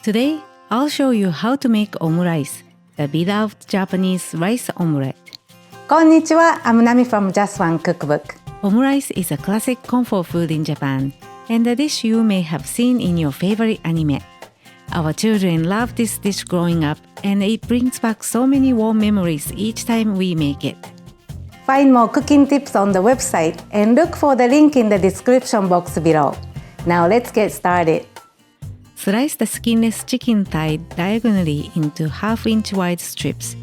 Today, I'll show you how to make omurice, the beloved Japanese rice omelette. こんにちは、I'm Nami from Just One Cookbook. Omurice is a classic comfort food in Japan, and a dish you may have seen in your favorite anime. Our children love this dish growing up, and it brings back so many warm memories each time we make it. Find more cooking tips on the website and look for the link in the description box below. Now let's get started. Slice the skinless chicken thigh diagonally into half-inch wide strips,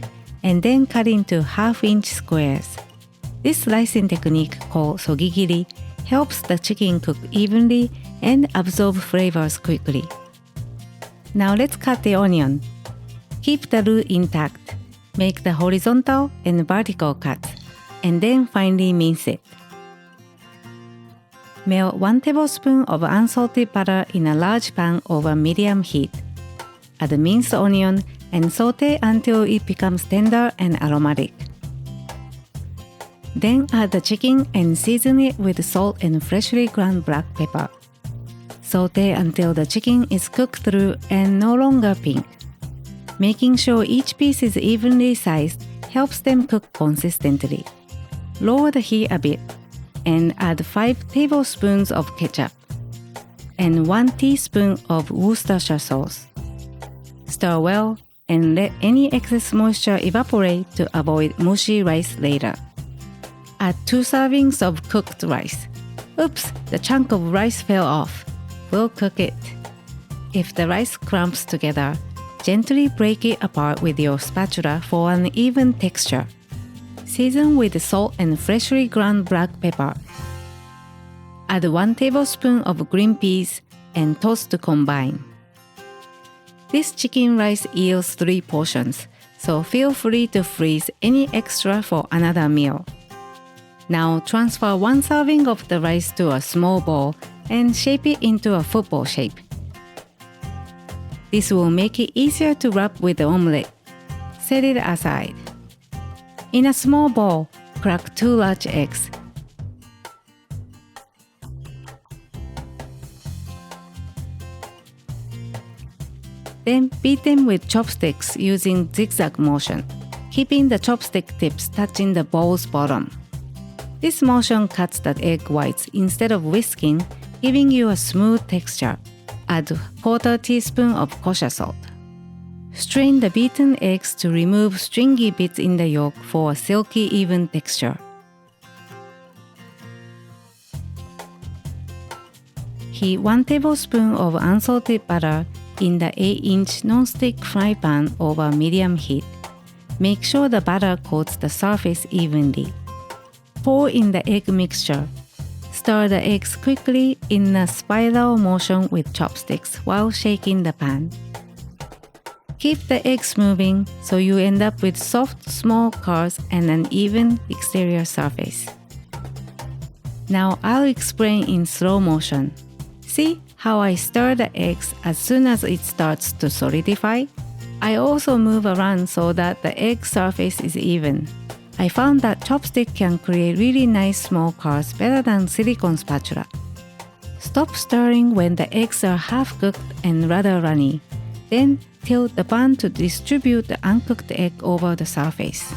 and then cut into half-inch squares. This slicing technique called sogigiri helps the chicken cook evenly and absorb flavors quickly. Now let's cut the onion. Keep the root intact. Make the horizontal and vertical cuts, and then finely mince it. Melt 1 tablespoon of unsalted butter in a large pan over medium heat. Add the minced onion and saute until it becomes tender and aromatic. Then add the chicken and season it with salt and freshly ground black pepper. Saute until the chicken is cooked through and no longer pink. Making sure each piece is evenly sized helps them cook consistently. Lower the heat a bit and add 5 tablespoons of ketchup and 1 teaspoon of Worcestershire sauce. Stir well and let any excess moisture evaporate to avoid mushy rice later. Add 2 servings of cooked rice. Oops, the chunk of rice fell off. We'll cook it. If the rice clumps together, gently break it apart with your spatula for an even texture. Season with salt and freshly ground black pepper. Add 1 tablespoon of green peas and toss to combine. This chicken rice yields 3 portions, so feel free to freeze any extra for another meal. Now transfer 1 serving of the rice to a small bowl and shape it into a football shape. This will make it easier to wrap with the omelette. Set it aside. In a small bowl, crack 2 large eggs. Then beat them with chopsticks using zigzag motion, keeping the chopstick tips touching the bowl's bottom. This motion cuts the egg whites instead of whisking, giving you a smooth texture. Add 1/4 teaspoon of kosher salt. Strain the beaten eggs to remove stringy bits in the yolk for a silky even texture. Heat 1 tablespoon of unsalted butter in the 8-inch non-stick fry pan over medium heat. Make sure the butter coats the surface evenly. Pour in the egg mixture. Stir the eggs quickly in a spiral motion with chopsticks while shaking the pan. Keep the eggs moving so you end up with soft, small curds and an even exterior surface. Now I'll explain in slow motion. See how I stir the eggs as soon as it starts to solidify? I also move around so that the egg surface is even. I found that chopstick can create really nice small curds better than silicone spatula. Stop stirring when the eggs are half cooked and rather runny. Then tilt the pan to distribute the uncooked egg over the surface.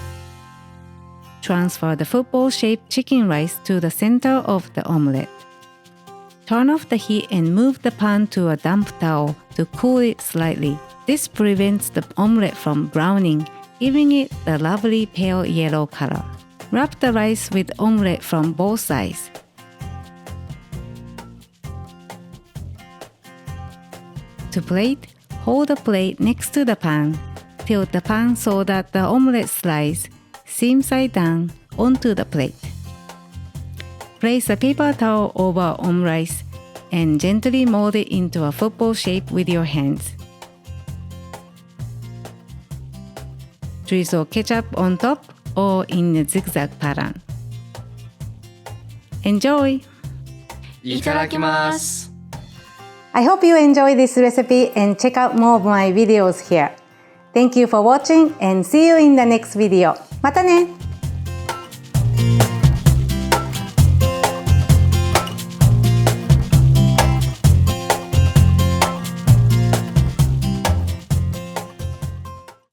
Transfer the football-shaped chicken rice to the center of the omelette. Turn off the heat and move the pan to a damp towel to cool it slightly. This prevents the omelette from browning, giving it the lovely pale yellow color. Wrap the rice with omelette from both sides. To plate, hold the plate next to the pan. Tilt the pan so that the omelette slides, seam side down, onto the plate. Place a paper towel over omurice and gently mold it into a football shape with your hands. Drizzle ketchup on top or in a zigzag pattern. Enjoy! Itadakimasu! I hope you enjoy this recipe and check out more of my videos here. Thank you for watching and see you in the next video. またね!